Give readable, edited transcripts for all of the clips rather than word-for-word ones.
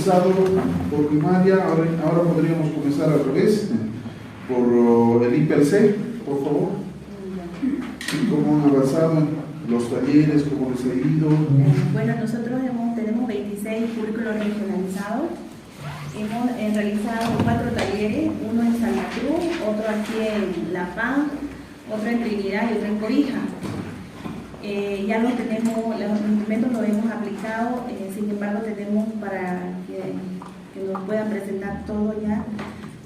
empezado por primaria, ahora podríamos comenzar al revés, por el IPRC, por favor. ¿Cómo han avanzado los talleres? ¿Cómo les ha ido? Bueno, nosotros tenemos 26 currículos regionalizados. Hemos realizado 4 talleres, uno en Santa Cruz, otro aquí en La Paz, otro en Trinidad y otro en Cobija. Ya los tenemos, los instrumentos los hemos aplicado, sin embargo tenemos para que nos puedan presentar todo ya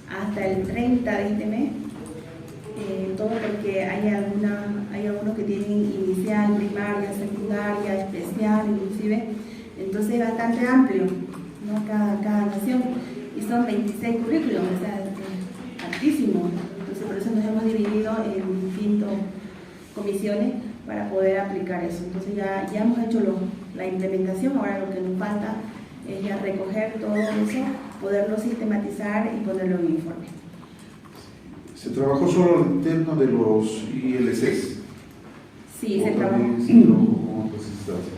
hasta el 30 de este mes. Todo porque hay algunos que tienen inicial, primaria, secundaria, especial, inclusive. Entonces es bastante amplio, ¿no? Cada nación. Y son 26 currículos, o sea, es altísimo. Entonces por eso nos hemos dividido en distintas comisiones para poder aplicar eso. Entonces ya hemos hecho la implementación, ahora lo que nos falta es ya recoger todo eso, poderlo sistematizar y ponerlo en informe. ¿Se trabajó solo al interno de los ILCs? Sí, se trabajó.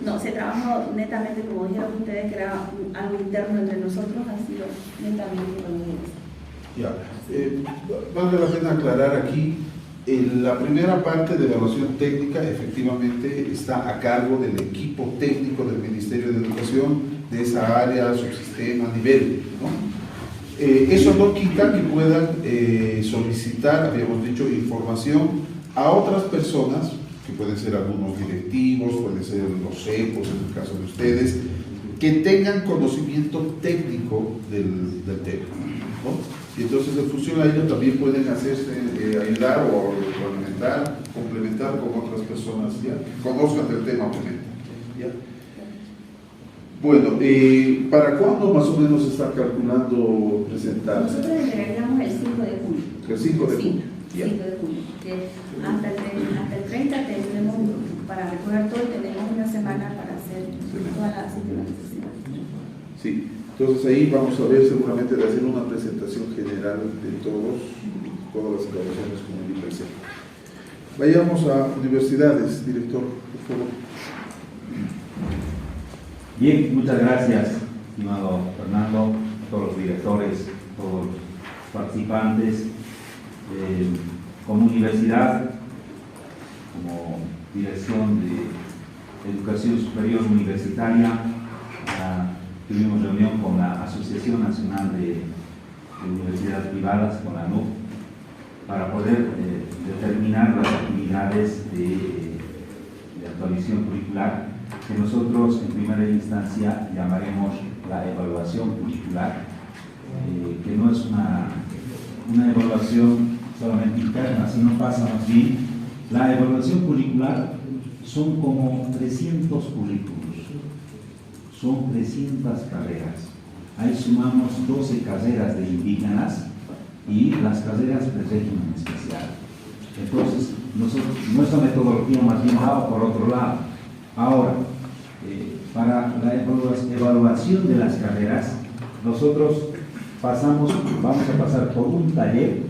No, se trabajó netamente, como dijeron ustedes, que era algo interno entre nosotros, ha sido netamente con los ILCs. Ya, vale la pena aclarar aquí. La primera parte de evaluación técnica efectivamente está a cargo del equipo técnico del Ministerio de Educación, de esa área, subsistema, nivel, ¿no? Eso no quita que puedan solicitar, habíamos dicho, información a otras personas, que pueden ser algunos directivos, pueden ser los CEPOS en el caso de ustedes, que tengan conocimiento técnico del tema, ¿no? Y entonces en función a ello también pueden hacerse, ayudar o complementar con otras personas ya que conozcan del tema, obviamente. ¿Ya? Bueno, ¿para cuándo más o menos se está calculando presentar? Nosotros entregamos el 5 de julio. ¿El 5 de julio? Sí, 5 de julio. Hasta el 30 tenemos para recoger todo y tenemos una semana para hacer toda la sistematización. Sí, entonces ahí vamos a ver seguramente de hacer una presentación general de todas las evaluaciones como el IPRC. Vayamos a universidades, director, por favor. Bien, muchas gracias, estimado Fernando, todos los directores, todos los participantes. Como universidad, como Dirección de Educación Superior Universitaria, tuvimos reunión con la Asociación Nacional de Universidades Privadas, con la ANUP, para poder determinar las actividades de actualización curricular que nosotros en primera instancia llamaremos la evaluación curricular, que no es una evaluación solamente interna, sino pasa más bien, la evaluación curricular son como 300 currículos, son 300 carreras, ahí sumamos 12 carreras de indígenas y las carreras de régimen especial. Entonces, nuestra metodología más bien va por otro lado. Ahora, para la evaluación de las carreras, nosotros vamos a pasar por un taller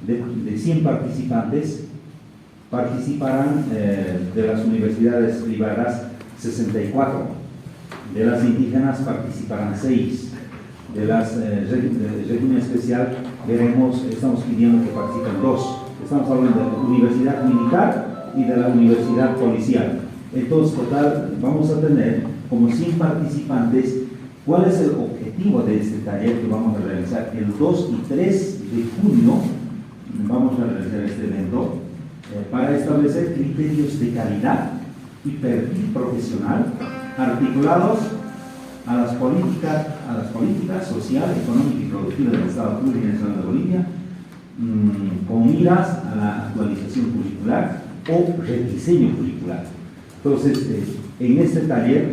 de 100 participantes. Participarán de las universidades privadas 64, de las indígenas participarán 6, de las régimen especial estamos pidiendo que participen 2. Estamos hablando de la universidad militar y de la universidad policial. Entonces, total, vamos a tener como 100 participantes. ¿Cuál es el objetivo de este taller que vamos a realizar? El 2 y 3 de junio vamos a realizar este evento para establecer criterios de calidad y perfil profesional articulados a las políticas social, económica y productiva del Estado Plurinacional de Bolivia, con miras a la actualización curricular o rediseño curricular. Entonces, en este taller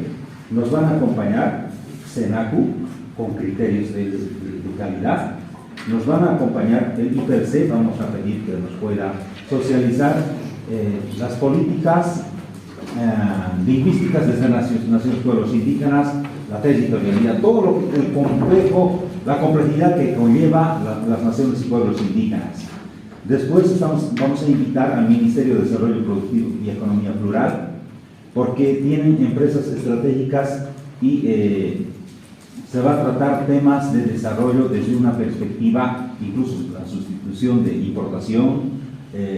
nos van a acompañar SENACU con criterios de calidad, nos van a acompañar el IPRC, vamos a pedir que nos pueda socializar las políticas lingüísticas desde Naciones Pueblos Indígenas, la territorialidad, todo lo la complejidad que conlleva las naciones y pueblos indígenas. Después vamos a invitar al Ministerio de Desarrollo Productivo y Economía Plural, porque tienen empresas estratégicas y se va a tratar temas de desarrollo desde una perspectiva, incluso la sustitución de importación,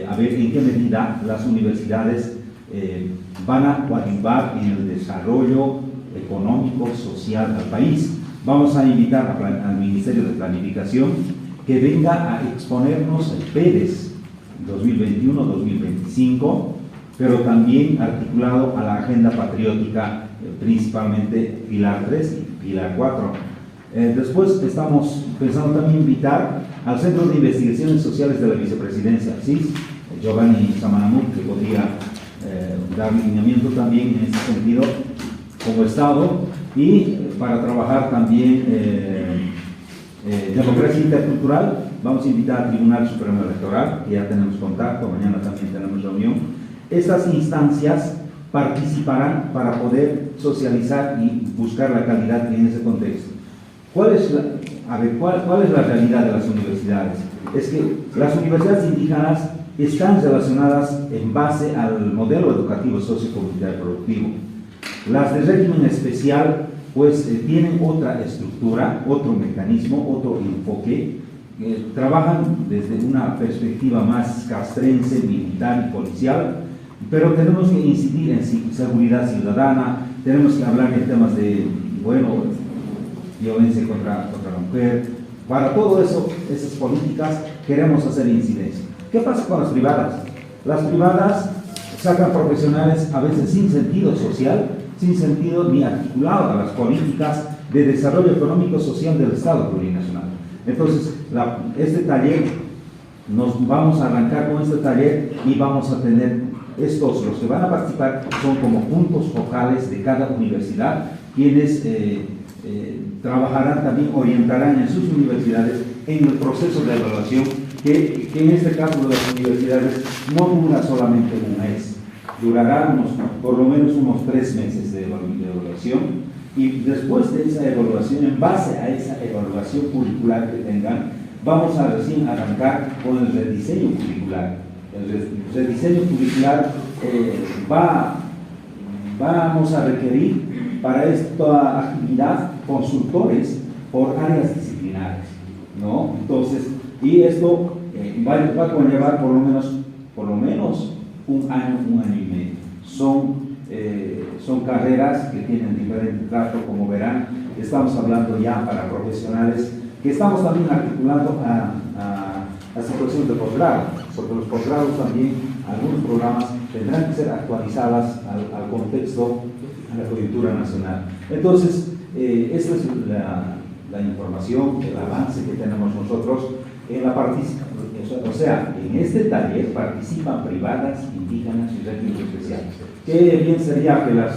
a ver en qué medida las universidades van a coadyuvar en el desarrollo económico, social del país. Vamos a invitar al Ministerio de Planificación que venga a exponernos el PEDES 2021-2025, pero también articulado a la agenda patriótica, principalmente Pilar 3 y Pilar 4. Después estamos pensando también invitar al Centro de Investigaciones Sociales de la Vicepresidencia, CIS, Giovanni Samanamut, que podría dar lineamiento también en ese sentido como Estado, y para trabajar también democracia intercultural. Vamos a invitar al Tribunal Supremo Electoral, que ya tenemos contacto, mañana también tenemos reunión. Estas instancias participarán para poder socializar y buscar la calidad en ese contexto. ¿Cuál es la realidad de las universidades? Es que las universidades indígenas están relacionadas en base al modelo educativo sociocomunitario productivo. Las de régimen especial pues tienen otra estructura, otro mecanismo, otro enfoque, trabajan desde una perspectiva más castrense, militar y policial, pero tenemos que incidir en seguridad ciudadana, tenemos que hablar de temas de, violencia contra la mujer. Para todo eso, esas políticas, queremos hacer incidencia. ¿Qué pasa con las privadas? Las privadas sacan profesionales a veces sin sentido social, sin sentido ni articulado a las políticas de desarrollo económico social del Estado plurinacional. Entonces, este taller, nos vamos a arrancar con este taller y vamos a tener los que van a participar son como puntos focales de cada universidad, quienes trabajarán también, orientarán en sus universidades en el proceso de evaluación, que en este caso de las universidades no dura solamente un mes, durará por lo menos unos 3 meses de evaluación, y después de esa evaluación, en base a esa evaluación curricular que tengan, vamos a recién arrancar con el rediseño curricular. El rediseño curricular vamos a requerir para esta actividad consultores por áreas disciplinares, ¿no? Entonces, y esto va a conllevar por lo menos un año y medio. Son carreras que tienen diferente trato, como verán. Estamos hablando ya para profesionales, que estamos también articulando a situación de posgrado, porque los posgrados también, algunos programas tendrán que ser actualizadas al contexto, a la coyuntura nacional. Entonces, esta es la información, el avance que tenemos nosotros en la participación. O sea, en este taller participan privadas, indígenas y régimen especial. Qué bien sería que las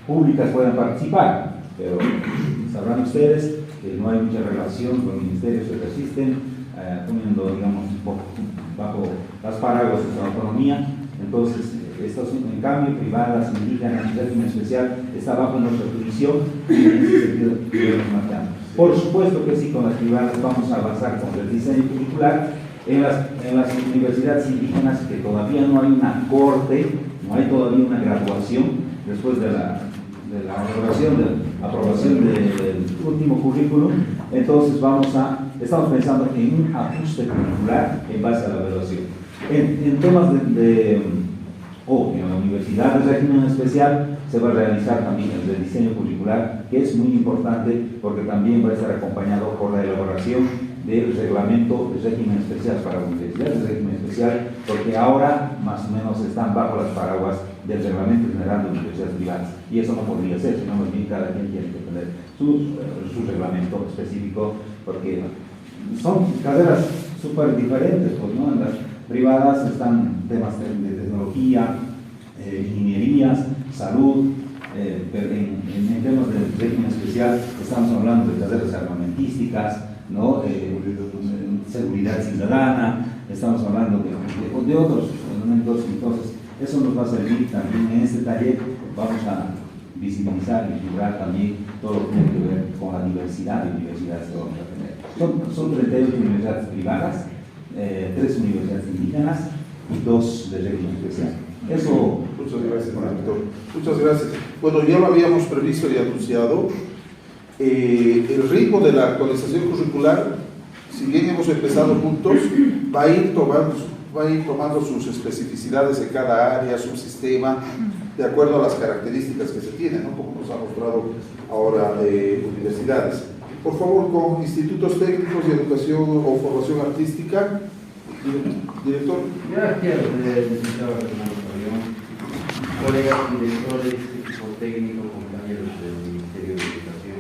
públicas puedan participar, pero sabrán ustedes que no hay mucha relación, los ministerios se resisten, poniendo, digamos, bajo las paraguas de su autonomía. Entonces, estas, en cambio, privadas, indígenas y régimen especial está bajo nuestra jurisdicción, y en ese sentido debemos marcar. Por supuesto que sí, con las privadas vamos a avanzar con el diseño curricular. En las universidades indígenas, que todavía no hay una corte, no hay todavía una graduación después de la aprobación del último currículum, entonces estamos pensando en un ajuste curricular en base a la evaluación. En temas en la Universidad de Régimen Especial se va a realizar también el rediseño curricular, que es muy importante porque también va a estar acompañado por la elaboración del reglamento de régimen especial para universidades de régimen especial, porque ahora más o menos están bajo las paraguas del reglamento general de universidades privadas, y eso no podría ser, sino más bien cada quien tiene que tener su reglamento específico, porque son carreras súper diferentes, pues, ¿no? En las privadas están temas de tecnología, ingenierías, salud, pero en temas de régimen especial estamos hablando de carreras armamentísticas, ¿no? Seguridad ciudadana, estamos hablando de otros elementos. Entonces, eso nos va a servir también en este taller. Vamos a visibilizar y figurar también todo lo que tiene que ver con la diversidad de universidades que vamos a tener. Son 38 universidades privadas, 3 universidades indígenas y 2 de régimen especial. Eso. Muchas gracias, doctor. Muchas gracias. Bueno, ya lo habíamos previsto y anunciado. el ritmo de la actualización curricular, si bien hemos empezado juntos, va a ir tomando sus especificidades en cada área, subsistema, de acuerdo a las características que se tienen, ¿no? Como nos ha mostrado ahora universidades. Por favor, con institutos técnicos de educación o formación artística, director. Gracias, licenciado Fernando Carrión, colegas directores, equipo técnico, compañeros del Ministerio de Educación.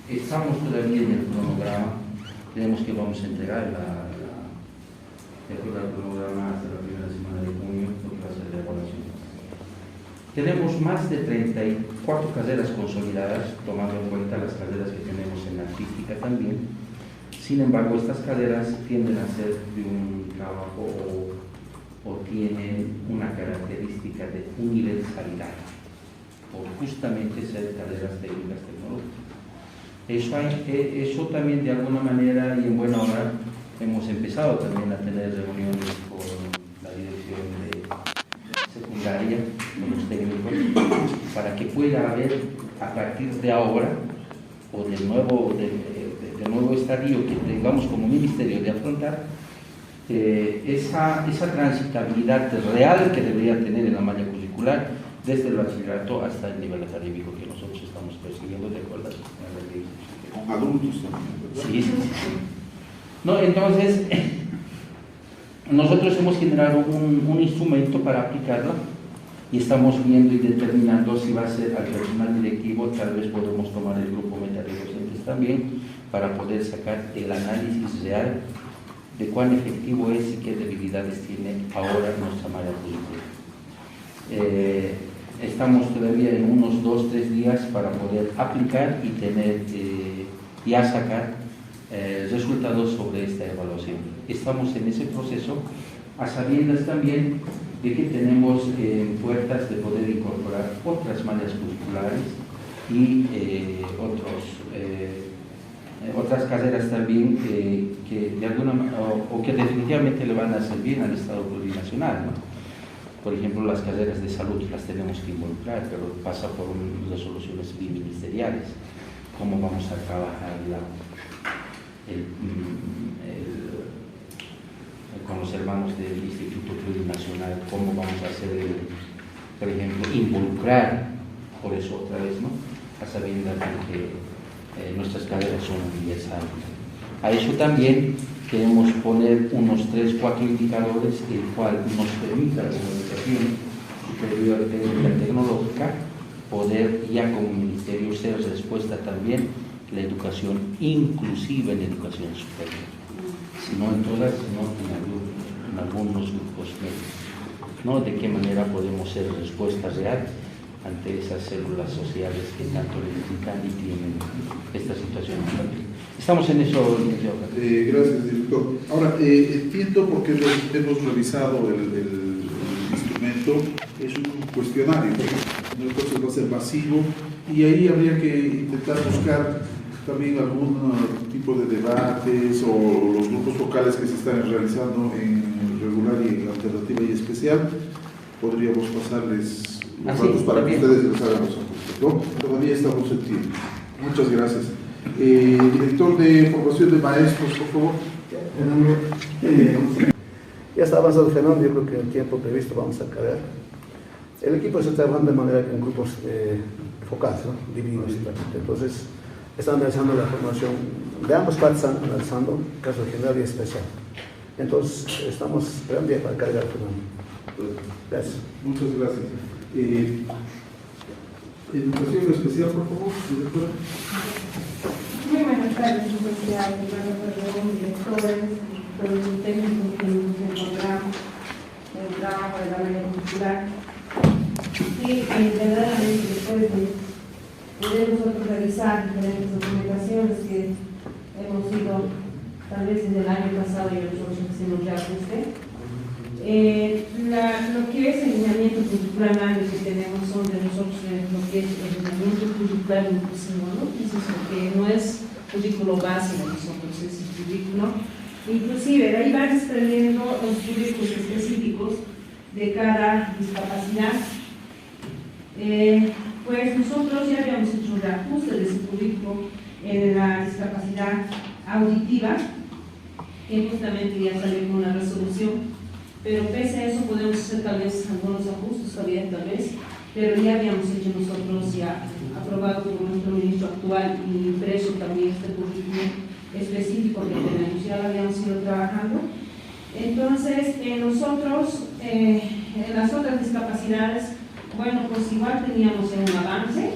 Estamos todavía en el cronograma, tenemos que vamos a entregar de acuerdo al cronograma hasta la primera semana de junio, lo que va a ser la evaluación. Tenemos más de 34 carreras consolidadas, tomando en cuenta las carreras que tenemos en artística también. Sin embargo, estas carreras tienden a ser de un trabajo o tienen una característica de universalidad, por justamente ser carreras técnicas tecnológicas. Eso también de alguna manera y en buena hora hemos empezado también a tener reuniones con la dirección de secundaria, con los técnicos, para que pueda haber a partir de ahora o del nuevo estadio que tengamos como ministerio de afrontar, esa transitabilidad real que debería tener en la malla curricular desde el bachillerato hasta el nivel académico que nosotros estamos persiguiendo de acuerdo a la ley. Con adultos también, ¿verdad? Sí. No, entonces, nosotros hemos generado un instrumento para aplicarla y estamos viendo y determinando si va a ser al personal directivo, tal vez podemos tomar el grupo meta de docentes también, para poder sacar el análisis real de cuán efectivo es y qué debilidades tiene ahora nuestra malla curricular. Estamos todavía en unos 2-3 días para poder aplicar y tener ya sacar resultados sobre esta evaluación. Estamos en ese proceso, a sabiendas también de que tenemos puertas de poder incorporar otras mallas curriculares y otras carreras también que de alguna o que definitivamente le van a hacer bien al Estado plurinacional, ¿no? Por ejemplo, las carreras de salud las tenemos que involucrar, pero pasa por resoluciones biministeriales. ¿Cómo vamos a trabajar con los hermanos del Instituto Plurinacional? ¿Cómo vamos a hacer, por ejemplo, involucrar, por eso otra vez, ¿no?, a sabiendas de que nuestras carreras son universales? A eso también queremos poner unos 3-4 indicadores el cual nos permita la educación superior técnica tecnológica poder ya como ministerio ser respuesta también la educación inclusiva en educación superior, sino en todas, sino en algunos grupos medios, ¿no? De qué manera podemos ser respuesta real ante esas células sociales que tanto necesitan y tienen esta situación. Estamos en eso, gracias, director. Ahora, entiendo porque hemos revisado el instrumento, es un cuestionario, ¿no? Entonces va a ser masivo y ahí habría que intentar buscar también algún tipo de debates o los grupos focales que se están realizando en regular y en alternativa y especial. Podríamos pasarles los datos para que ustedes los hagan los ajustes, ¿no? Todavía estamos en tiempo. Muchas gracias. Director de formación de maestros, por favor. Ya está avanzado el fenómeno, yo creo que en el tiempo previsto vamos a acabar. El equipo se está trabajando de manera en grupos focales, ¿no?, divididos. Entonces, están analizando la formación de ambas partes, están analizando caso general y especial. Entonces, estamos esperando ya para cargar el fenómeno. Gracias. Muchas gracias. Educación especial, por favor, directora. Muy buenas tardes, licenciados, directores, todos los técnicos que nos encontramos en el trabajo de la malla curricular. Sí, verdaderamente después de poder nosotros revisar diferentes documentaciones que hemos ido, tal vez desde el año pasado y nosotros hicimos reajuste, lo que es el lineamiento curricular que tenemos son de nosotros lo que es el lineamiento curricular inclusivo, ¿no? Eso es lo que no es currículo base de nosotros, es el currículo inclusive. De ahí van desprendiendo los currículos específicos de cada discapacidad. pues nosotros ya habíamos hecho un reajuste de ese currículo en la discapacidad auditiva, que justamente ya salió con una resolución, pero pese a eso podemos hacer tal vez algunos ajustes todavía, tal vez, pero ya habíamos hecho nosotros, ya aprobado por nuestro ministro actual y impreso también este currículo específico que tenemos, ya lo habíamos ido trabajando. Entonces, nosotros, en las otras discapacidades, bueno, pues igual teníamos un avance.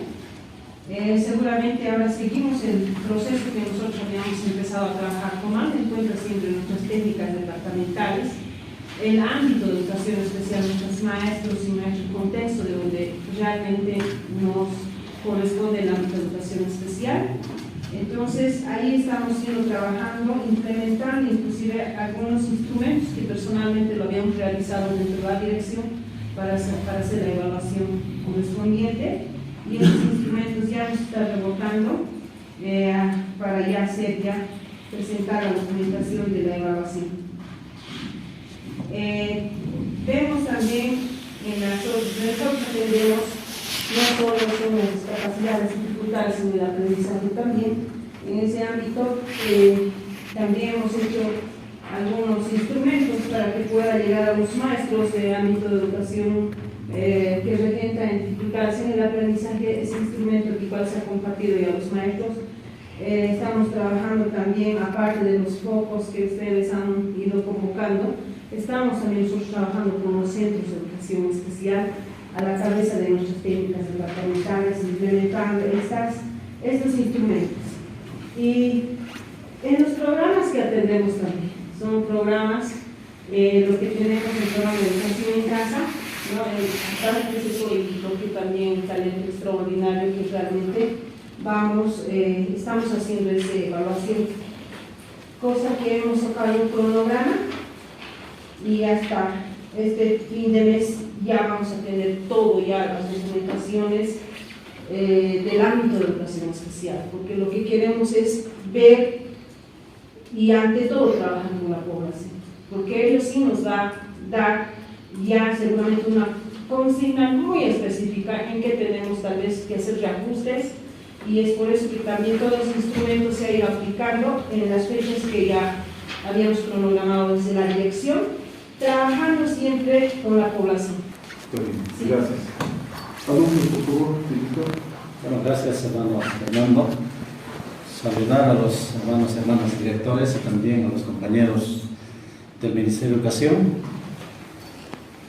Seguramente ahora seguimos el proceso que nosotros habíamos empezado a trabajar, tomando en cuenta siempre nuestras técnicas departamentales, el ámbito de educación especial, nuestros maestros y nuestro contexto de donde realmente nos corresponde el ámbito de educación especial. Entonces, ahí estamos trabajando, implementando inclusive algunos instrumentos que personalmente lo habíamos realizado dentro de la dirección para hacer la evaluación correspondiente, y esos instrumentos ya nos están rebotando para ya presentar la documentación de la evaluación. Vemos también en nosotros atendemos no solo son las discapacidades, dificultades en el aprendizaje también. En ese ámbito también hemos hecho algunos instrumentos para que pueda llegar a los maestros de ámbito de educación que regenta en dificultades en el aprendizaje, ese instrumento que igual se ha compartido ya a los maestros. Estamos trabajando también, aparte de los focos que ustedes han ido convocando, estamos también nosotros trabajando con los centros de educación especial a la cabeza de nuestras técnicas departamentales, implementando estos instrumentos. Y en los programas que atendemos también, son programas, lo que tenemos el programa de educación en casa, ¿no? Aparte de eso, lo que también talento extraordinario que realmente estamos haciendo esa evaluación, cosa que hemos sacado un cronograma y hasta este fin de mes ya vamos a tener todo, ya las documentaciones del ámbito de educación especial, porque lo que queremos es ver y ante todo trabajar con la población, porque ellos sí nos va a dar ya seguramente una consigna muy específica en que tenemos tal vez que hacer reajustes, y es por eso que también todos los instrumentos se han ido aplicando en las fechas que ya habíamos cronogramado desde la dirección, trabajando siempre con la población. Sí. Gracias. Alumnos, por favor, bueno, gracias, hermano Fernando. Saludar a los hermanos directores y también a los compañeros del Ministerio de Educación.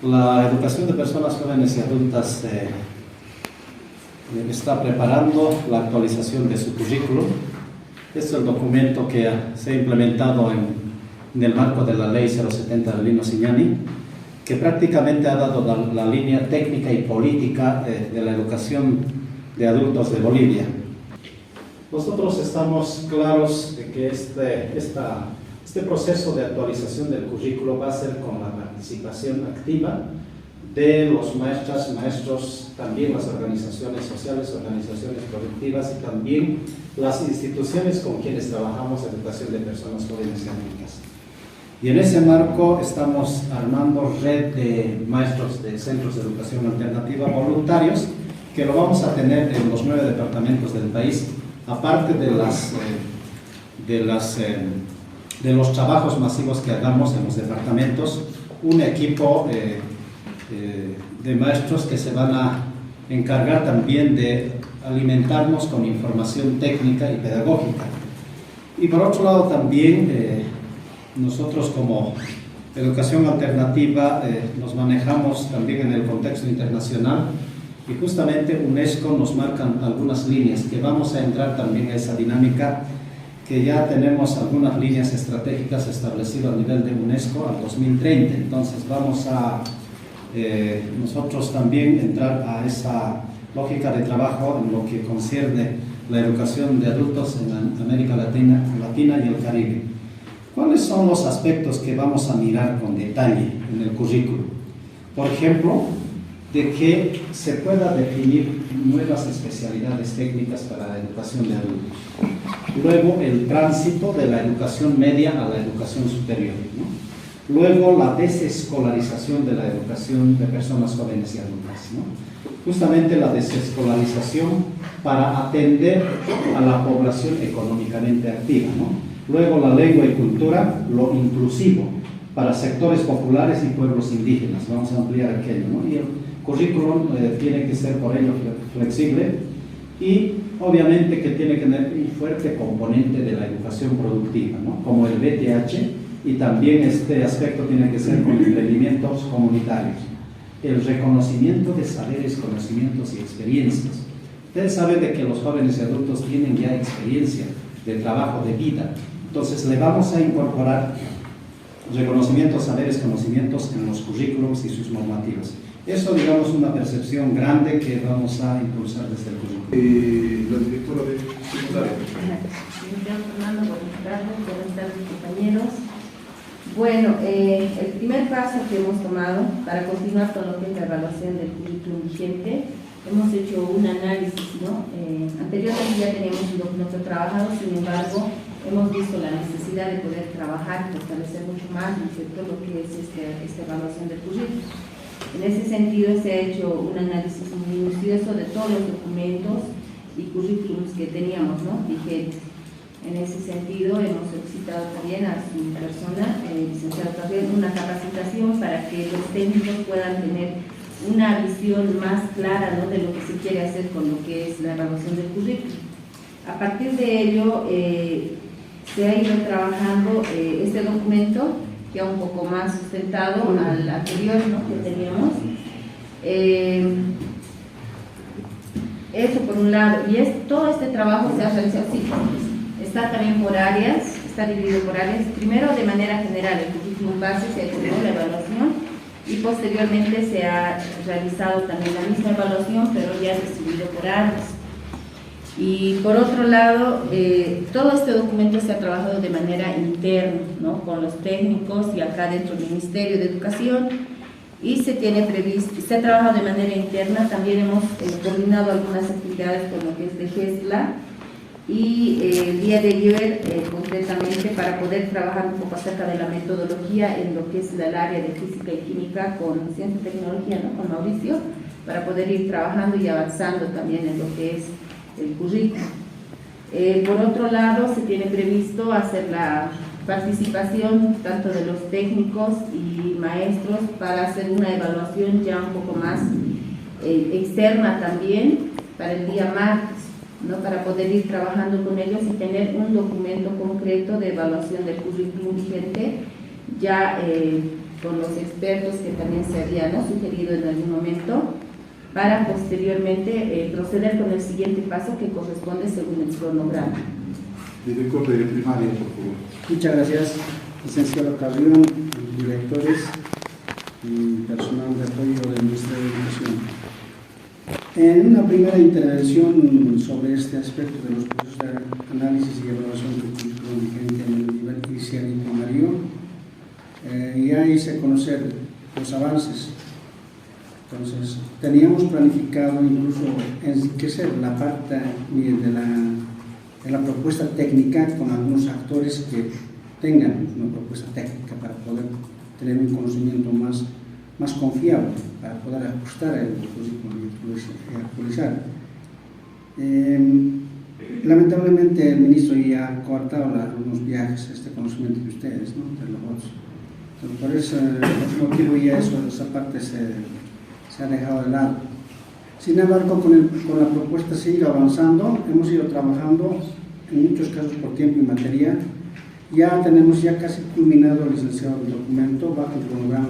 La educación de personas jóvenes y adultas está preparando la actualización de su currículo. Este es el documento que se ha implementado en el marco de la Ley 070 de Lino Signani, que prácticamente ha dado la línea técnica y política de la educación de adultos de Bolivia. Nosotros estamos claros de que este proceso de actualización del currículo va a ser con la participación activa de los maestras, maestros, también las organizaciones sociales, organizaciones productivas y también las instituciones con quienes trabajamos en educación de personas jóvenes y adultas. Y en ese marco estamos armando red de maestros de centros de educación alternativa voluntarios, que lo vamos a tener en los 9 departamentos del país, aparte de los trabajos masivos que hagamos en los departamentos, un equipo de maestros que se van a encargar también de alimentarnos con información técnica y pedagógica. Y por otro lado también nosotros como educación alternativa nos manejamos también en el contexto internacional, y justamente UNESCO nos marcan algunas líneas que vamos a entrar también a esa dinámica, que ya tenemos algunas líneas estratégicas establecidas a nivel de UNESCO al 2030. Entonces vamos a nosotros también entrar a esa lógica de trabajo en lo que concierne la educación de adultos en América Latina y el Caribe. ¿Cuáles son los aspectos que vamos a mirar con detalle en el currículo? Por ejemplo, de que se pueda definir nuevas especialidades técnicas para la educación de adultos. Luego, el tránsito de la educación media a la educación superior, ¿no? Luego, la desescolarización de la educación de personas jóvenes y adultas, ¿no? Justamente la desescolarización para atender a la población económicamente activa, ¿no? Luego, la lengua y cultura, lo inclusivo para sectores populares y pueblos indígenas. Vamos a ampliar aquello, ¿no? Y el currículum tiene que ser por ello flexible y obviamente que tiene que tener un fuerte componente de la educación productiva, ¿no? Como el BTH, y también este aspecto tiene que ser con emprendimientos comunitarios. El reconocimiento de saberes, conocimientos y experiencias. Ustedes saben de que los jóvenes y adultos tienen ya experiencia de trabajo de vida, entonces le vamos a incorporar reconocimientos, saberes, conocimientos en los currículums y sus normativas. Eso, digamos, una percepción grande que vamos a impulsar desde el currículum. La directora de secundaria. Fernando, buenas tardes, compañeros. Bueno, el primer paso que hemos tomado para continuar con lo que es la evaluación del currículum vigente, hemos hecho un análisis, ¿no? Anteriormente ya teníamos un documento trabajado, sin embargo, hemos visto la necesidad de poder trabajar y fortalecer mucho más en todo lo que es esta evaluación del currículum. En ese sentido, se ha hecho un análisis minucioso de todos los documentos y currículums que teníamos, ¿no? Vigentes. En ese sentido, hemos solicitado también a su persona, licenciado Gabriel, una capacitación para que los técnicos puedan tener una visión más clara, ¿no?, de lo que se quiere hacer con lo que es la evaluación del currículum. A partir de ello, se ha ido trabajando este documento, ya un poco más sustentado al anterior, ¿no?, que teníamos. Eso por un lado, y todo este trabajo se ha realizado así. Está también por áreas, está dividido por áreas. Primero, de manera general, el currículum base se ha hecho la evaluación y posteriormente se ha realizado también la misma evaluación, pero ya distribuido por áreas. Y por otro lado, todo este documento se ha trabajado de manera interna, ¿no?, con los técnicos y acá dentro del Ministerio de Educación, y se ha trabajado de manera interna. También hemos coordinado algunas actividades con lo que es de GESLA, y el día de ayer concretamente para poder trabajar un poco acerca de la metodología en lo que es el área de física y química con ciencia y tecnología, ¿no?, con Mauricio, para poder ir trabajando y avanzando también en lo que es el currículum. Por otro lado, se tiene previsto hacer la participación tanto de los técnicos y maestros para hacer una evaluación ya un poco más externa también para el día martes, ¿no?, para poder ir trabajando con ellos y tener un documento concreto de evaluación del currículum vigente, ya con los expertos que también se habían, ¿no?, sugerido en algún momento, para posteriormente proceder con el siguiente paso que corresponde según el cronograma. Director de primaria, por favor. Muchas gracias, licenciado Carrión, directores y personal de apoyo del Ministerio de Educación. En una primera intervención sobre este aspecto de los procesos de análisis y evaluación del currículum vigente en el nivel inicial y primario, ya hice conocer los avances. Entonces, teníamos planificado incluso enriquecer la parte de la propuesta técnica con algunos actores que tengan una propuesta técnica para poder tener un conocimiento más confiable, para poder ajustar el currículum y actualizar. Lamentablemente el ministro ya ha coartado algunos viajes, este conocimiento de ustedes, ¿no?, de los otros. Entonces, por ese motivo ya esa parte se ha dejado de lado. Sin embargo, con la propuesta sigue avanzando, hemos ido trabajando en muchos casos por tiempo y materia. Ya tenemos casi culminado, licenciado, el documento, bajo el cronograma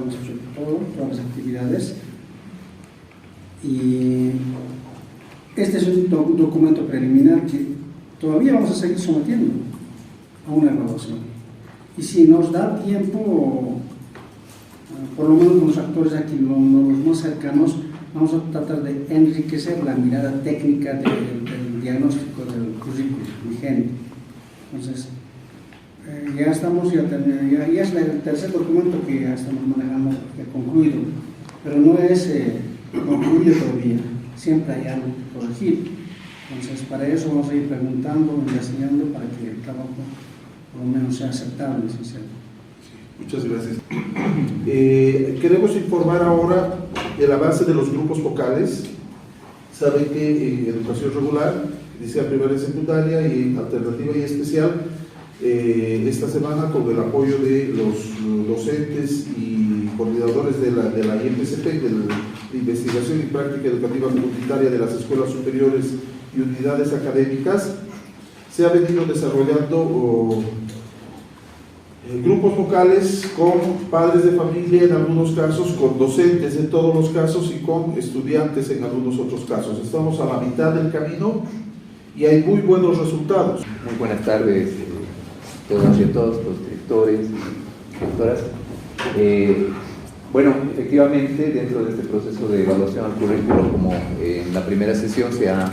todas las actividades. Y este es un documento preliminar que todavía vamos a seguir sometiendo a una evaluación. Y si nos da tiempo, por lo menos con los actores aquí, los más cercanos, vamos a tratar de enriquecer la mirada técnica del diagnóstico del currículum vigente. Entonces, ya es el tercer documento que ya estamos manejando, concluido, pero no es concluido todavía, siempre hay algo que corregir. Entonces, para eso vamos a ir preguntando, investigando, para que el trabajo por lo menos sea aceptable, sincero. Muchas gracias. Queremos informar ahora el avance de los grupos focales. Saben que en educación regular, inicial, primaria y secundaria, y alternativa y especial, esta semana, con el apoyo de los docentes y coordinadores de la IEPCP, de la Investigación y Práctica Educativa Comunitaria de las Escuelas Superiores y Unidades Académicas, se ha venido desarrollando grupos focales con padres de familia en algunos casos, con docentes en todos los casos y con estudiantes en algunos otros casos. Estamos a la mitad del camino y hay muy buenos resultados. Muy buenas tardes todas y a todos los directores y directoras. Bueno, efectivamente, dentro de este proceso de evaluación al currículo, como en la primera sesión se ha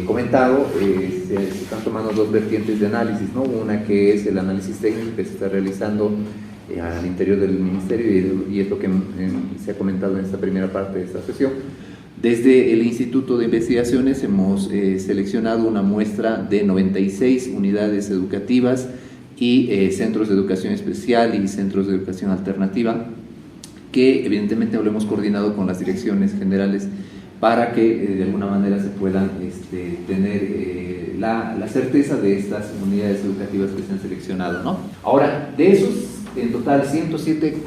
comentado, se están tomando dos vertientes de análisis, ¿no? Una que es el análisis técnico que se está realizando al interior del ministerio y es lo que se ha comentado en esta primera parte de esta sesión. Desde el Instituto de Investigaciones hemos seleccionado una muestra de 96 unidades educativas y centros de educación especial y centros de educación alternativa, que evidentemente lo hemos coordinado con las direcciones generales para que de alguna manera se puedan tener la certeza de estas unidades educativas que se han seleccionado, ¿no? Ahora, de esos, en total 107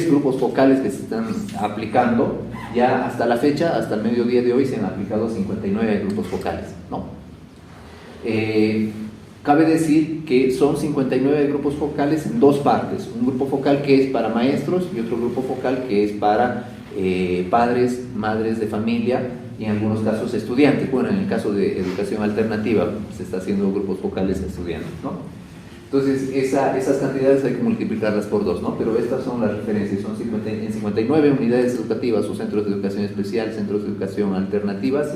grupos focales que se están aplicando, ya hasta la fecha, hasta el mediodía de hoy, se han aplicado 59 grupos focales, ¿no? Cabe decir que son 59 grupos focales en dos partes, un grupo focal que es para maestros y otro grupo focal que es para padres, madres de familia y en algunos casos estudiantes. Bueno, en el caso de educación alternativa se está haciendo grupos focales a estudiantes, ¿no? Entonces esas cantidades hay que multiplicarlas por dos, ¿no? Pero estas son las referencias, son 59 unidades educativas o centros de educación especial, centros de educación alternativas,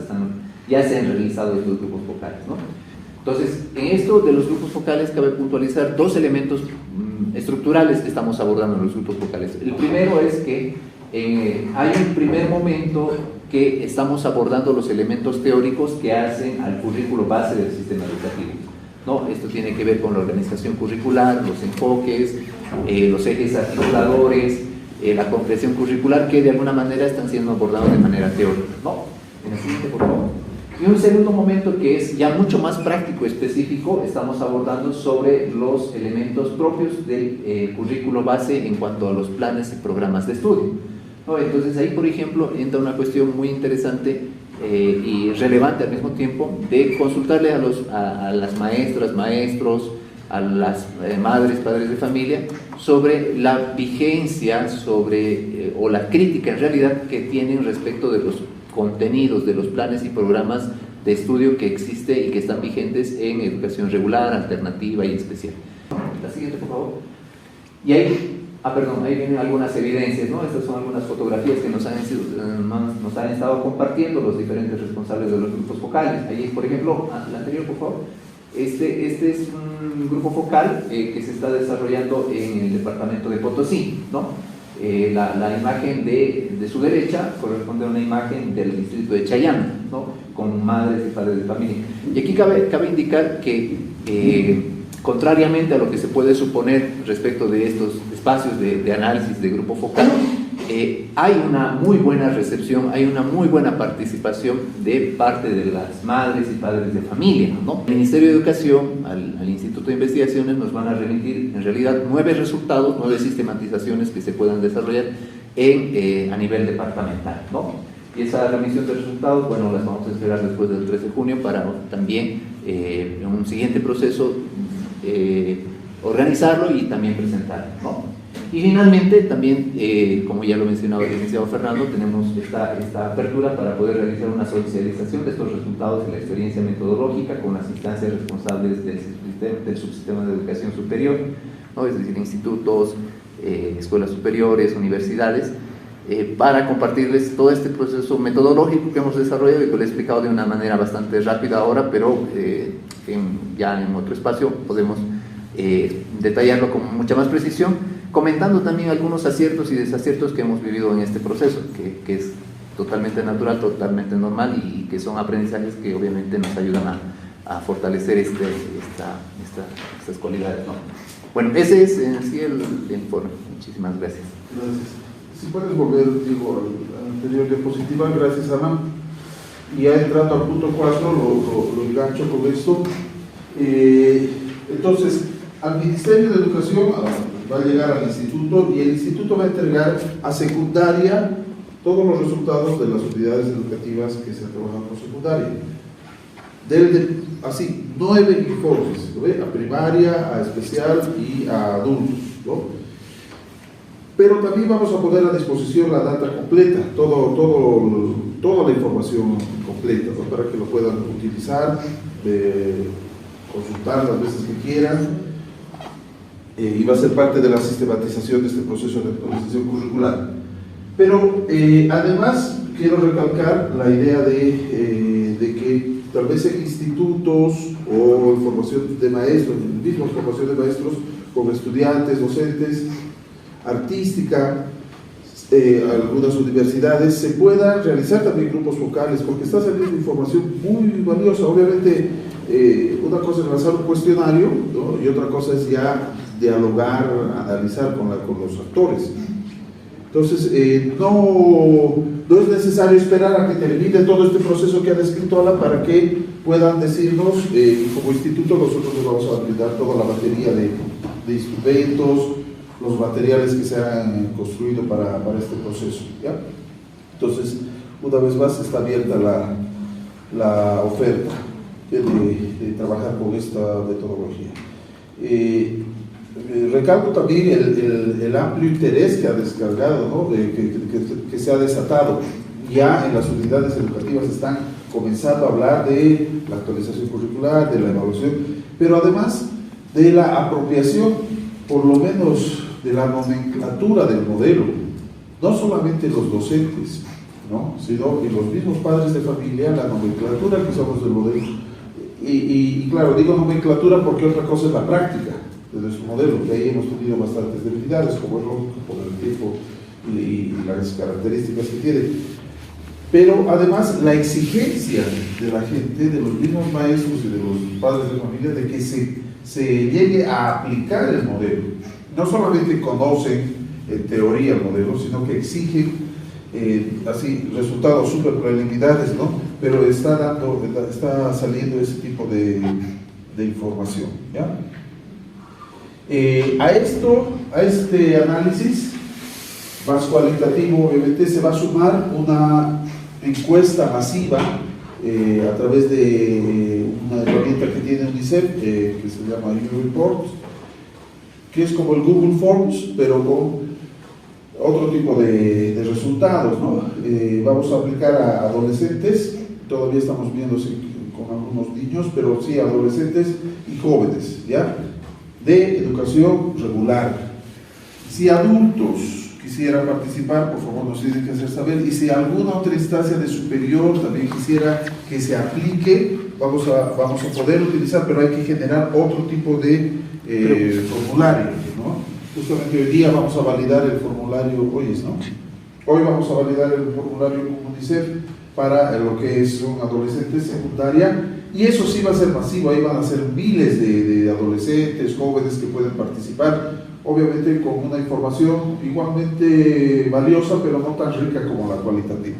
ya se han realizado estos grupos focales, ¿no? Entonces, en esto de los grupos focales cabe puntualizar dos elementos estructurales que estamos abordando en los grupos focales. El primero es que hay un primer momento que estamos abordando los elementos teóricos que hacen al currículo base del sistema educativo, ¿no? Esto tiene que ver con la organización curricular, los enfoques, los ejes articuladores, la comprensión curricular, que de alguna manera están siendo abordados de manera teórica, ¿no? En el siguiente, por favor. Y un segundo momento que es ya mucho más práctico, específico, estamos abordando sobre los elementos propios del currículo base en cuanto a los planes y programas de estudio, ¿no? Entonces ahí, por ejemplo, entra una cuestión muy interesante y relevante al mismo tiempo de consultarle a las maestras, maestros, a las madres, padres de familia, sobre la vigencia, o la crítica en realidad que tienen respecto de los contenidos de los planes y programas de estudio que existen y que están vigentes en educación regular, alternativa y especial. La siguiente, por favor. Y ahí vienen algunas evidencias, ¿no? Estas son algunas fotografías que nos han estado compartiendo los diferentes responsables de los grupos focales. Ahí, por ejemplo, la anterior, por favor. Este es un grupo focal que se está desarrollando en el departamento de Potosí, ¿no? La imagen de su derecha corresponde a una imagen del distrito de Chayán, ¿no? Con madres y padres de familia. Y aquí cabe indicar que, contrariamente a lo que se puede suponer respecto de estos espacios de análisis de grupo focal, hay una muy buena recepción, hay una muy buena participación de parte de las madres y padres de familia, ¿no? El Ministerio de Educación, al Instituto de Investigaciones, nos van a remitir en realidad 9 resultados, 9 sistematizaciones que se puedan desarrollar a nivel departamental, ¿no? Y esa remisión de resultados, bueno, las vamos a esperar después del 3 de junio para también en un siguiente proceso organizarlo y también presentarlo, ¿no? Y finalmente, también, como ya lo mencionaba el licenciado Fernando, tenemos esta apertura para poder realizar una socialización de estos resultados y la experiencia metodológica con las instancias responsables del subsistema de educación superior, ¿no? Es decir, institutos, escuelas superiores, universidades, para compartirles todo este proceso metodológico que hemos desarrollado y que lo he explicado de una manera bastante rápida ahora, pero ya en otro espacio podemos detallarlo con mucha más precisión, comentando también algunos aciertos y desaciertos que hemos vivido en este proceso, que es totalmente natural, totalmente normal y que son aprendizajes que obviamente nos ayudan a fortalecer estas cualidades, ¿no? Bueno, ese es en sí el informe. Muchísimas gracias. Gracias. Si puedes volver, digo, a la anterior diapositiva, gracias Ana. Y ya entrando al punto 4, lo engancho con esto. Entonces, al Ministerio de Educación va a llegar al instituto y el instituto va a entregar a secundaria todos los resultados de las unidades educativas que se trabajan por secundaria. Así, 9 informes, ¿no ve? A primaria, a especial y a adultos, ¿no? Pero también vamos a poner a disposición la data completa, toda la información completa, ¿no? Para que lo puedan utilizar, consultar las veces que quieran, y va a ser parte de la sistematización de este proceso de actualización curricular. Pero además quiero recalcar la idea de que tal vez en institutos o en formación de maestros, en misma formación de maestros, con estudiantes, docentes, artística, algunas universidades, se puedan realizar también grupos focales, porque está saliendo información muy valiosa. Obviamente, una cosa es lanzar un cuestionario, ¿no? Y otra cosa es ya dialogar, analizar con los actores. Entonces, no es necesario esperar a que termine todo este proceso que ha descrito Alan para que puedan decirnos, y como instituto nosotros les vamos a brindar toda la batería de instrumentos, los materiales que se han construido para este proceso, ¿ya? Entonces, una vez más está abierta la oferta de trabajar con esta metodología. Recalco también el amplio interés que ha descargado, ¿no? que se ha desatado. Ya en las unidades educativas están comenzando a hablar de la actualización curricular, de la evaluación, pero además de la apropiación, por lo menos de la nomenclatura del modelo, no solamente los docentes, ¿no? Sino que los mismos padres de familia, la nomenclatura que usamos del modelo. Y claro, digo nomenclatura porque otra cosa es la práctica de nuestro modelo, que ahí hemos tenido bastantes debilidades, como es lógico por el tiempo y las características que tiene. Pero además la exigencia de la gente, de los mismos maestros y de los padres de familia, de que se llegue a aplicar el modelo. No solamente conocen en teoría el modelo, sino que exigen así resultados súper preliminares, ¿no? Pero está saliendo ese tipo de información, ¿ya? A este análisis más cualitativo, obviamente, se va a sumar una encuesta masiva a través de una herramienta que tiene UNICEF, que se llama U-Report, que es como el Google Forms, pero con otro tipo de resultados, ¿no? Vamos a aplicar a adolescentes, todavía estamos viendo con algunos niños, pero sí adolescentes y jóvenes, ¿ya? De educación regular. Si adultos quisieran participar, por favor nos tienen que hacer saber, y si alguna otra instancia de superior también quisiera que se aplique, vamos a poder utilizar, pero hay que generar otro tipo de formulario, ¿no? Justamente hoy día vamos a validar el formulario, hoy vamos a validar el formulario con UNICEF para lo que son adolescentes secundaria, y eso sí va a ser masivo. Ahí van a ser miles de adolescentes, jóvenes que pueden participar, obviamente con una información igualmente valiosa, pero no tan rica como la cualitativa.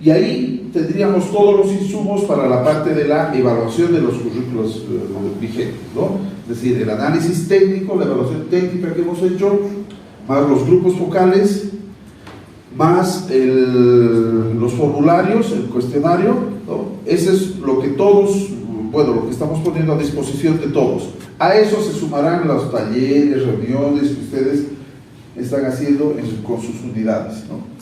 Y ahí tendríamos todos los insumos para la parte de la evaluación de los currículos vigentes, ¿no? Es decir, el análisis técnico, la evaluación técnica que hemos hecho, más los grupos focales, más los formularios, el cuestionario, ¿no? Ese es lo que lo que estamos poniendo a disposición de todos. A eso se sumarán los talleres, reuniones que ustedes están haciendo con sus unidades, ¿no?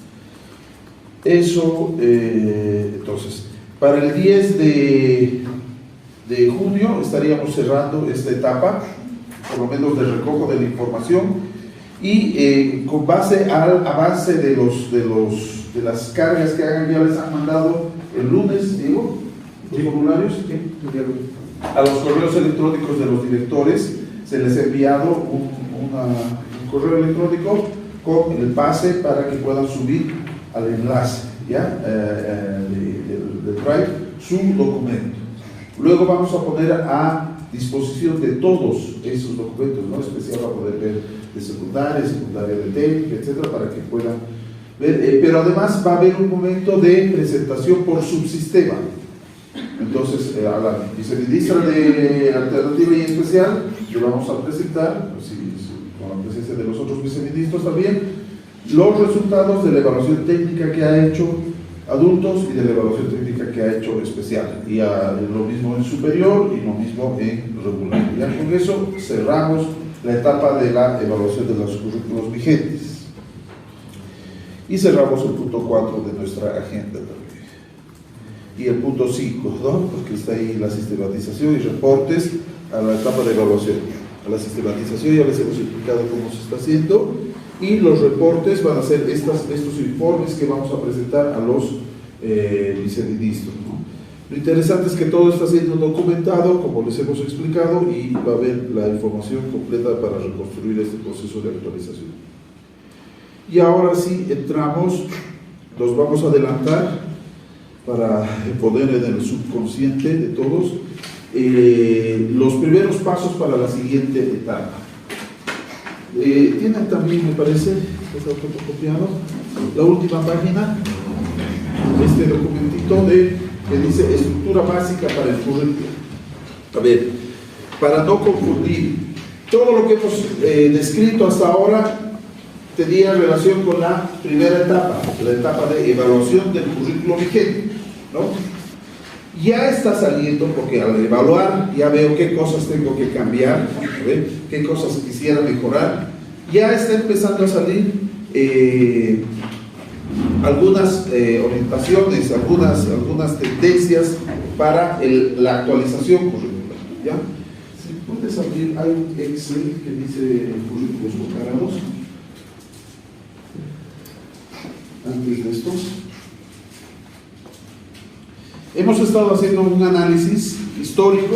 Eso, entonces, para el 10 de junio estaríamos cerrando esta etapa, por lo menos de recojo de la información, y con base al avance de las cargas que ya les han mandado el lunes, digo, los formularios, a los correos electrónicos de los directores se les ha enviado un correo electrónico con el pase para que puedan subir al enlace, ¿ya? Del Drive su documento. Luego vamos a poner a disposición de todos esos documentos, ¿no? Especial para poder ver de secundaria de técnica, etcétera, para que puedan ver, pero además va a haber un momento de presentación por subsistema. Entonces, a la viceministra de Alternativa y Especial le vamos a presentar, con la presencia de los otros viceministros también, los resultados de la evaluación técnica que ha hecho adultos y de la evaluación técnica que ha hecho especial, y lo mismo en superior y lo mismo en regular. Ya con eso cerramos la etapa de la evaluación de los currículos vigentes y cerramos el punto 4 de nuestra agenda también. Y el punto 5, ¿no? Porque está ahí la sistematización y reportes a la etapa de evaluación. A la sistematización ya les hemos explicado cómo se está haciendo, y los reportes van a ser estos informes que vamos a presentar a los viceministros, ¿no? Lo interesante es que todo está siendo documentado, como les hemos explicado, y va a haber la información completa para reconstruir este proceso de actualización. Y ahora sí entramos, nos vamos a adelantar para poner en el subconsciente de todos los primeros pasos para la siguiente etapa. Tienen también, me parece, está fotocopiado, la última página, este documentito que dice estructura básica para el currículo. A ver, para no confundir, todo lo que hemos descrito hasta ahora tenía relación con la primera etapa, la etapa de evaluación del currículo vigente, ¿no? Ya está saliendo, porque al evaluar ya veo qué cosas tengo que cambiar, ¿ve? Qué cosas quisiera mejorar. Ya está empezando a salir algunas orientaciones, algunas tendencias para la actualización curricular, ¿ya? Si puedes abrir, hay un Excel que dice currículos comparados. Antes de esto, hemos estado haciendo un análisis histórico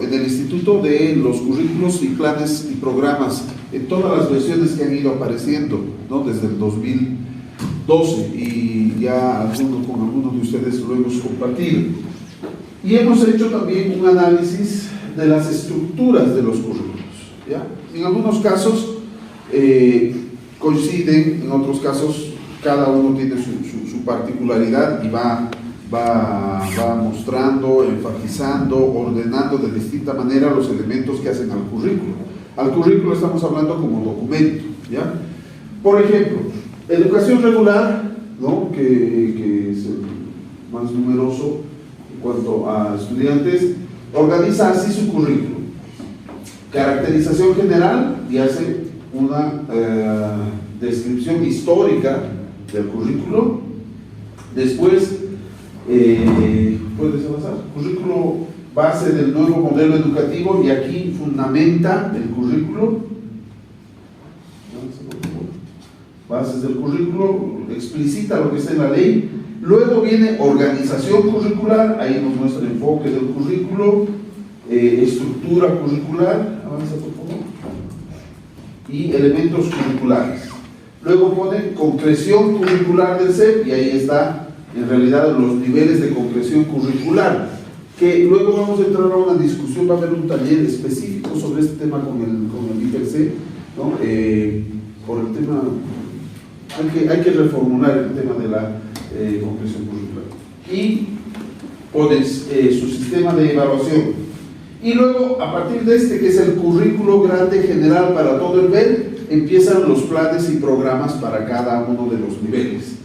en el instituto de los currículos y planes y programas en todas las versiones que han ido apareciendo, ¿no? Desde el 2012, y ya con algunos de ustedes lo hemos compartido. Y hemos hecho también un análisis de las estructuras de los currículos, ¿ya? En algunos casos coinciden, en otros casos cada uno tiene su particularidad y va mostrando, enfatizando, ordenando de distinta manera los elementos que hacen al currículo. Al currículo estamos hablando como documento, ¿ya? Por ejemplo, educación regular, ¿no? que es el más numeroso en cuanto a estudiantes, organiza así su currículo. Caracterización general, y hace una descripción histórica del currículo. Después, puedes avanzar, currículo base del nuevo modelo educativo, y aquí fundamenta el currículo, bases del currículo, explicita lo que está en la ley. Luego viene organización curricular, ahí nos muestra el enfoque del currículo, estructura curricular, avanza por favor, y elementos curriculares. Luego pone concreción curricular del CEP, y ahí está en realidad los niveles de concreción curricular, que luego vamos a entrar a una discusión, va a haber un taller específico sobre este tema con el IPC, ¿no? Por el tema, hay que reformular el tema de la concreción curricular. Y pones su sistema de evaluación. Y luego, a partir de este, que es el currículo grande general para todo el BED, empiezan los planes y programas para cada uno de los niveles.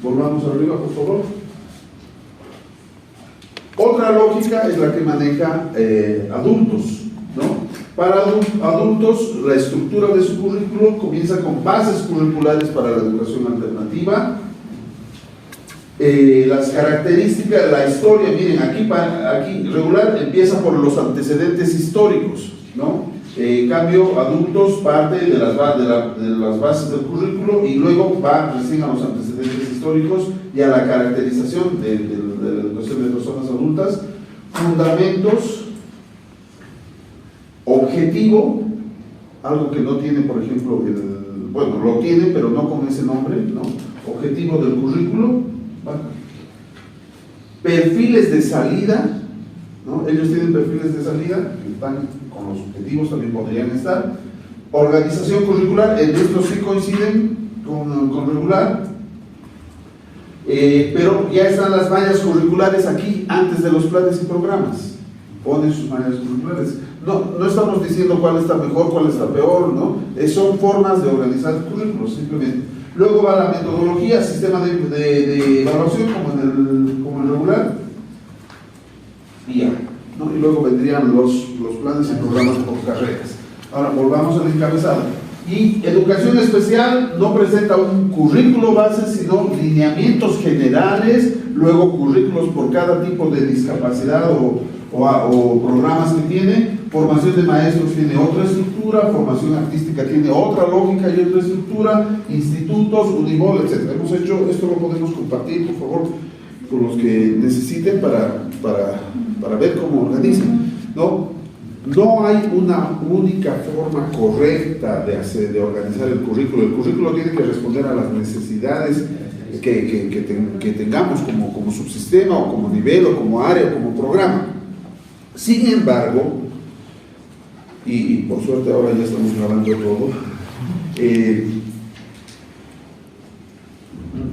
Volvamos arriba, por favor. Otra lógica es la que maneja adultos, ¿no? Para adultos, la estructura de su currículo comienza con bases curriculares para la educación alternativa. Las características, la historia, miren, aquí regular empieza por los antecedentes históricos, ¿no? En cambio, adultos parte de las bases del currículo, y luego va recién a los antecedentes históricos y a la caracterización de la educación de personas adultas. Fundamentos, objetivo, algo que no tiene, por ejemplo, bueno, lo tiene, pero no con ese nombre, ¿no? Objetivo del currículo. ¿Vale? Perfiles de salida, ¿no? Ellos tienen perfiles de salida, que están con los objetivos, también podrían estar. Organización curricular, en estos sí coinciden con regular, pero ya están las mallas curriculares aquí antes de los planes y programas. Ponen sus mallas curriculares. No estamos diciendo cuál está mejor, cuál está peor, ¿no? Son formas de organizar currículos, simplemente. Luego va la metodología, sistema de evaluación como en el regular, y ya, ¿no? Y luego vendrían los planes y programas por carreras. Ahora volvamos al encabezado. Y educación especial no presenta un currículo base, sino lineamientos generales, luego currículos por cada tipo de discapacidad o programas que tiene. Formación de maestros tiene otra estructura, formación artística tiene otra lógica y otra estructura, institutos, Unimol, etc. Hemos hecho, esto lo podemos compartir, por favor, con los que necesiten para ver cómo organizan, ¿no? No hay una única forma correcta de organizar el currículo. El currículo tiene que responder a las necesidades que tengamos como subsistema, o como nivel, o como área, o como programa. Sin embargo, y por suerte ahora ya estamos grabando todo,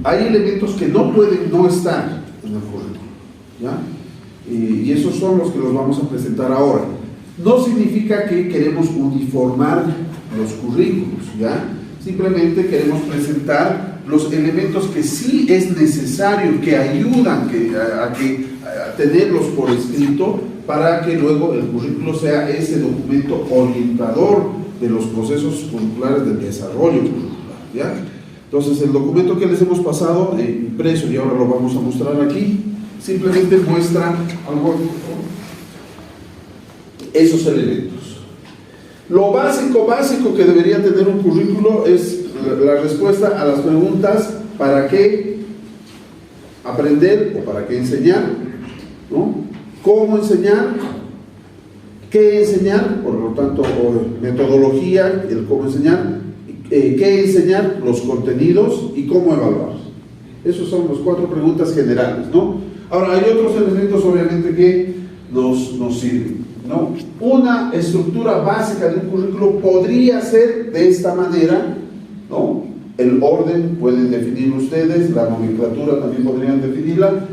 hay elementos que no pueden no estar en el currículo, ¿ya? Y esos son los que los vamos a presentar ahora. No significa que queremos uniformar los currículos, ¿ya? Simplemente queremos presentar los elementos que sí es necesario, que ayudan a tenerlos por escrito, para que luego el currículo sea ese documento orientador de los procesos curriculares del desarrollo curricular, ¿ya? Entonces, el documento que les hemos pasado impreso, y ahora lo vamos a mostrar aquí, simplemente muestra algo, esos elementos. Lo básico que debería tener un currículo es la respuesta a las preguntas: ¿para qué aprender o para qué enseñar? ¿No? ¿Cómo enseñar? ¿Qué enseñar? Por lo tanto, metodología, el cómo enseñar. ¿Qué enseñar? Los contenidos y cómo evaluar. Esas son las 4 preguntas generales, ¿no? Ahora, hay otros elementos obviamente que nos sirven, ¿no? Una estructura básica de un currículo podría ser de esta manera, ¿no? El orden pueden definirlo ustedes, la nomenclatura también podrían definirla.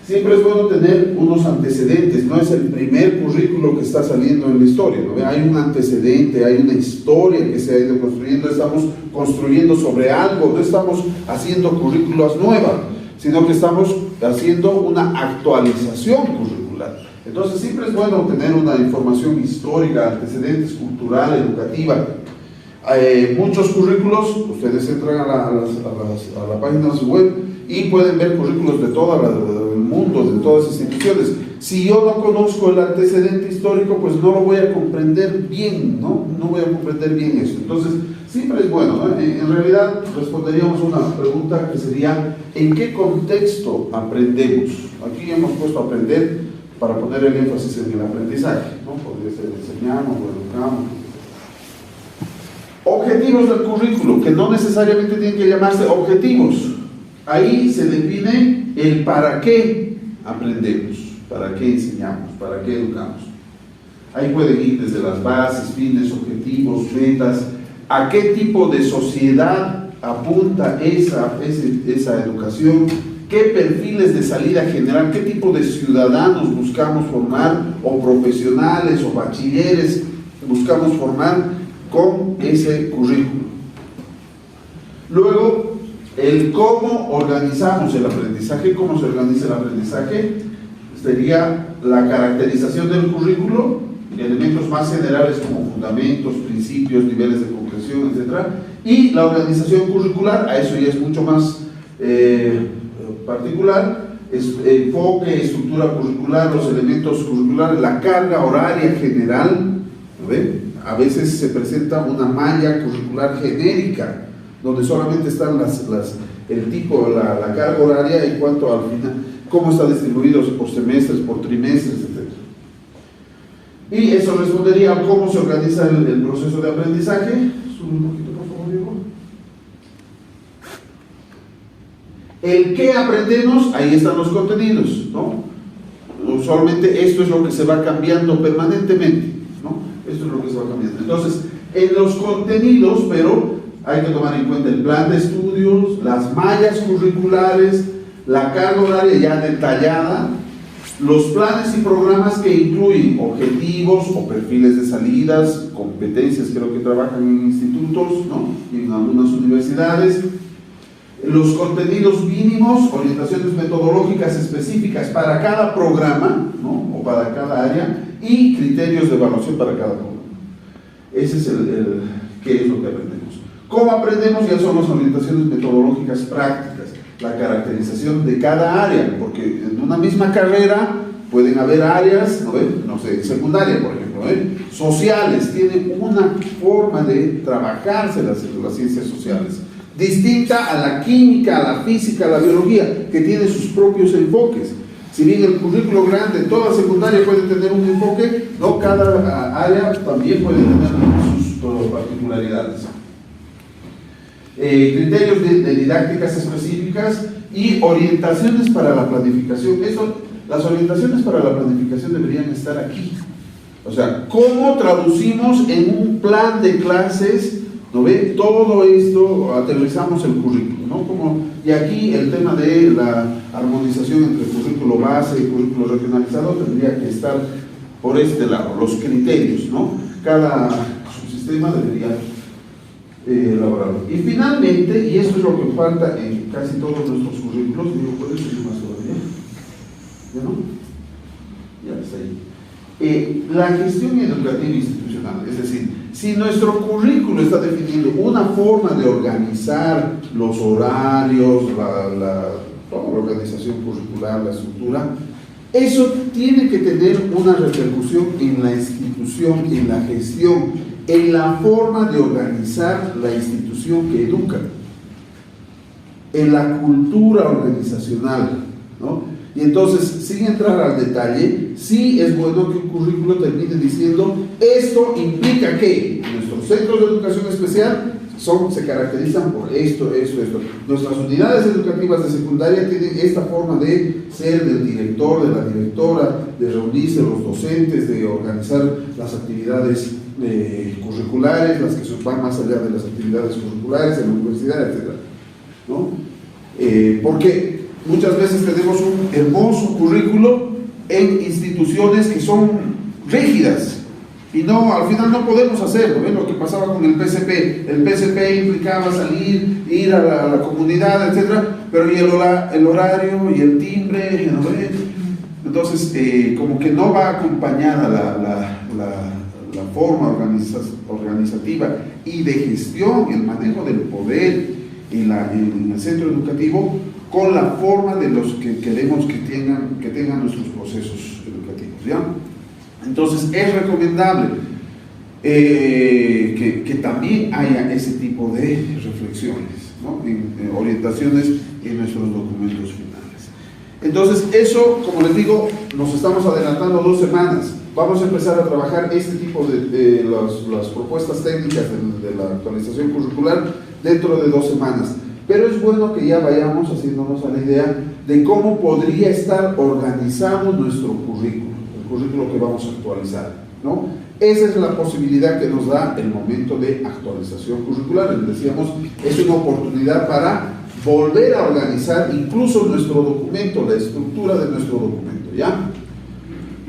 Siempre es bueno tener unos antecedentes, no es el primer currículo que está saliendo en la historia, ¿no? Hay un antecedente, hay una historia que se ha ido construyendo, estamos construyendo sobre algo, no estamos haciendo currículos nuevas, sino que estamos haciendo una actualización curricular. Entonces siempre es bueno tener una información histórica, antecedentes, cultural, educativa. Muchos currículos, ustedes entran a la página web y pueden ver currículos de todo el mundo, de todas las instituciones. Si yo no conozco el antecedente histórico, pues no lo voy a comprender bien, ¿no? No voy a comprender bien esto. Entonces, siempre es bueno, ¿no? En realidad, responderíamos una pregunta que sería: ¿en qué contexto aprendemos? Aquí hemos puesto aprender para poner el énfasis en el aprendizaje, ¿no? Podría ser enseñamos o educamos. Objetivos del currículo, que no necesariamente tienen que llamarse objetivos. Ahí se define el para qué aprendemos, para qué enseñamos, para qué educamos. Ahí pueden ir desde las bases, fines, objetivos, metas, a qué tipo de sociedad apunta esa educación, qué perfiles de salida general, qué tipo de ciudadanos buscamos formar, o profesionales o bachilleres buscamos formar con ese currículo. Luego, el cómo organizamos el aprendizaje. ¿Cómo se organiza el aprendizaje? Sería la caracterización del currículo, elementos más generales como fundamentos, principios, niveles de concreción, etc. Y la organización curricular, a eso ya es mucho más particular, es enfoque, estructura curricular, los elementos curriculares, la carga horaria general, ¿ven? A veces se presenta una malla curricular genérica, donde solamente están el tipo, la carga horaria en cuanto al final, cómo está distribuido por semestres, por trimestres, etc. Y eso respondería a cómo se organiza el proceso de aprendizaje. Sube un poquito, por favor, Diego. El qué aprendemos, ahí están los contenidos, ¿no? usualmente esto es lo que se va cambiando permanentemente, ¿no? Esto es lo que se va cambiando. Entonces, en los contenidos, pero hay que tomar en cuenta el plan de estudios, las mallas curriculares, la carga horaria ya detallada, los planes y programas que incluyen objetivos o perfiles de salidas, competencias, creo que trabajan en institutos, ¿no? Y en algunas universidades, los contenidos mínimos, orientaciones metodológicas específicas para cada programa, ¿no? O para cada área, y criterios de evaluación para cada programa. Ese es qué es lo que aprendemos. ¿Cómo aprendemos? Ya son las orientaciones metodológicas prácticas, la caracterización de cada área, porque en una misma carrera pueden haber áreas, no sé, secundaria, por ejemplo, sociales, tienen una forma de trabajarse las ciencias sociales, distinta a la química, a la física, a la biología, que tiene sus propios enfoques. Si bien el currículo grande, toda secundaria puede tener un enfoque, no cada área también puede tener sus particularidades. Criterios de didácticas específicas y orientaciones para la planificación. Las orientaciones para la planificación deberían estar aquí. O sea, ¿cómo traducimos en un plan de clases, ¿no ve? Todo esto, aterrizamos el currículo, ¿no? Y aquí el tema de la armonización entre el currículo base y el currículo regionalizado tendría que estar por este lado, los criterios, ¿no? Cada subsistema debería elaborarlo. Y finalmente, y esto es lo que falta en casi todos nuestros currículos, digo, ¿puedes seguir más todavía? ¿Ya no? Ya está ahí. La gestión educativa institucional, es decir, si nuestro currículo está definiendo una forma de organizar los horarios, toda la organización curricular, la estructura, eso tiene que tener una repercusión en la institución, en la gestión, en la forma de organizar la institución que educa, en la cultura organizacional, ¿no? Y entonces, sin entrar al detalle, sí es bueno que un currículo termine diciendo, esto implica que nuestros centros de educación especial se caracterizan por esto. Nuestras unidades educativas de secundaria tienen esta forma de ser del director, de la directora, de reunirse los docentes, de organizar las actividades curriculares, las que van más allá de las actividades curriculares en la universidad, etc., ¿no? Porque muchas veces tenemos un hermoso currículo en instituciones que son rígidas y al final no podemos hacerlo. ¿Ven lo que pasaba con el PCP? El PCP implicaba salir, ir a la comunidad, etc., pero y el horario y el timbre, ¿no? Entonces como que no va acompañada la forma organizativa y de gestión, el manejo del poder en el centro educativo con la forma de los que queremos que tengan nuestros procesos educativos, ¿ya? Entonces es recomendable que también haya ese tipo de reflexiones, ¿no? En orientaciones en nuestros documentos finales. Entonces eso, como les digo, nos estamos adelantando 2 semanas. Vamos a empezar a trabajar este tipo de las propuestas técnicas de la actualización curricular dentro de 2 semanas. Pero es bueno que ya vayamos haciéndonos a la idea de cómo podría estar organizado nuestro currículo, el currículo que vamos a actualizar, ¿no? Esa es la posibilidad que nos da el momento de actualización curricular. Les decíamos, es una oportunidad para volver a organizar incluso nuestro documento, la estructura de nuestro documento, ¿ya?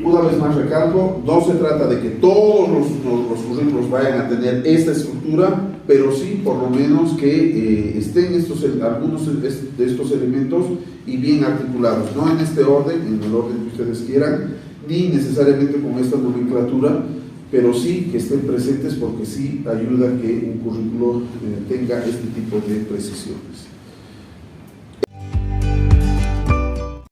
Una vez más recalco, no se trata de que todos los currículos vayan a tener esta estructura, pero sí por lo menos que estén algunos de estos elementos y bien articulados, no en este orden, en el orden que ustedes quieran, ni necesariamente con esta nomenclatura, pero sí que estén presentes porque sí ayuda a que un currículo tenga este tipo de precisiones.